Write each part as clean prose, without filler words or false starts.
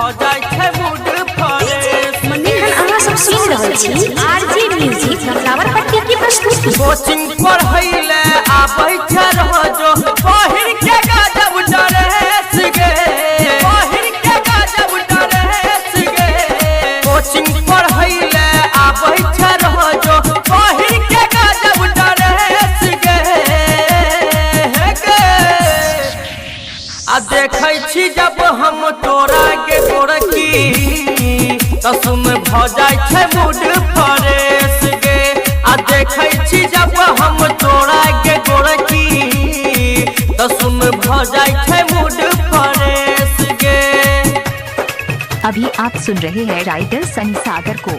भ जाय छै मूड फ्रेश। अहाँ सब सुनि रहल छी आरजे म्यूजिक नवलावरपट्टी की प्रस्तुति। कोचिंग पढ़ैले आबै छै रोजो पहिर के गजब ड्रेस गे, पहिर के गजब ड्रेस गे। कोचिंग पढ़ैले आबै छै रोजो पहिर के गजब ड्रेस गे गे। आ देखै छी जब हम तोरा के गोरकी कसम भ जाय छै मूड फ्रेश गे। आ देखै छी जब हम तोरा के गोरकी कसम भ जाय छै मूड फ्रेश गे। अभी आप सुन रहे हैं राइटर सनी सागर को।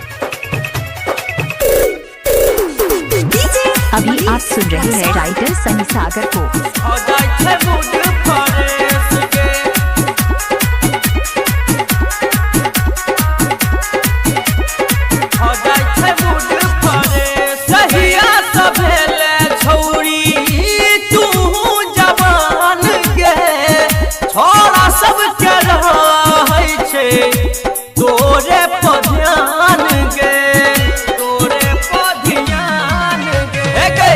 अभी आप सुन रहे हैं राइटर सनी सागर को। भ जाय छै मूड फ्रेश गे। भ जाय छै मूड फ्रेश। सहिया सब भेले छौरी तू जवान गे, छोरा सब के रहै छै तोरे पर ध्यान गे, तोरे पर ध्यान गे गे।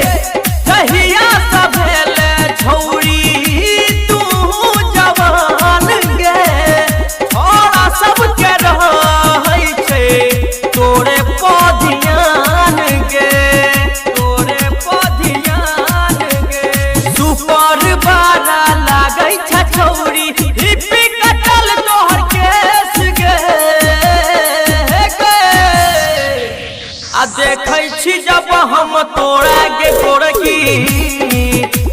सहिया सब भेले छौरी तू जवान गे, छोरा सब के रहै छै तोरे पर ध्यान गे, तोरे पर ध्यान गे। सुपर बारा लागै छै छौरी हिप्पी कटल तोहर केस गे गे। आ देखै छी जब हम तोरा के गोरकी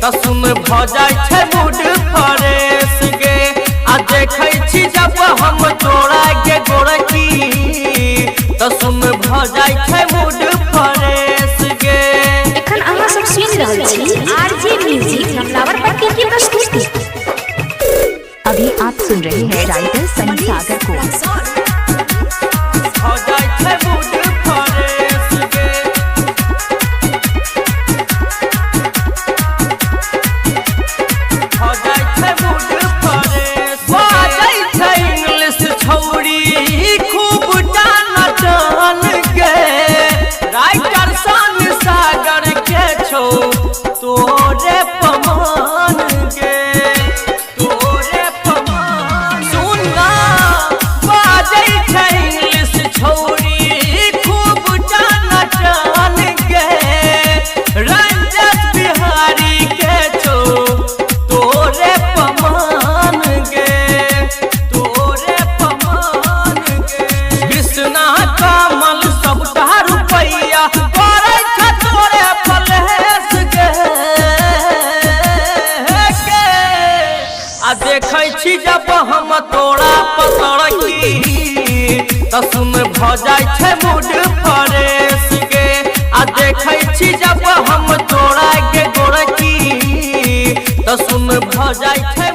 कसम भ जाय छै मूड फ्रेश गे। आ देखै छी जब हम तोरा के गोरकी कसम भ जाय छै मूड फ्रेश गे। एखन अहाँ सब सुनि रहल छी आरजे म्यूजिक नवलावरपट्टी की प्रस्तुति। अभी आप सुन रहे हैं राइटर सनी सागर को। भ जाय छै मूड फ्रेश गे। भ जाय छै मूड फ्रेश। बाजै छै इंग्लिश छौरी खूब टान टान गे। राइटर सनी सागर के छौ तोरे पमान गे, तोरे पमान। सुनना बाजै छै इंग्लिश छौरी खूब टान टान गे। रंजन बिहारी के छौ तोरे पमान गे, तोरे पमान गे। कृष्णा कमल सबटा रुपैया करै छै तोरे प्लेस गे गे। आ देखै छी जब हम तोरा पकड़की कसम भ जाय छै मूड फ्रेश गे। आ देखै छी जब हम तोरा के गोरकी कसम भ जाय छै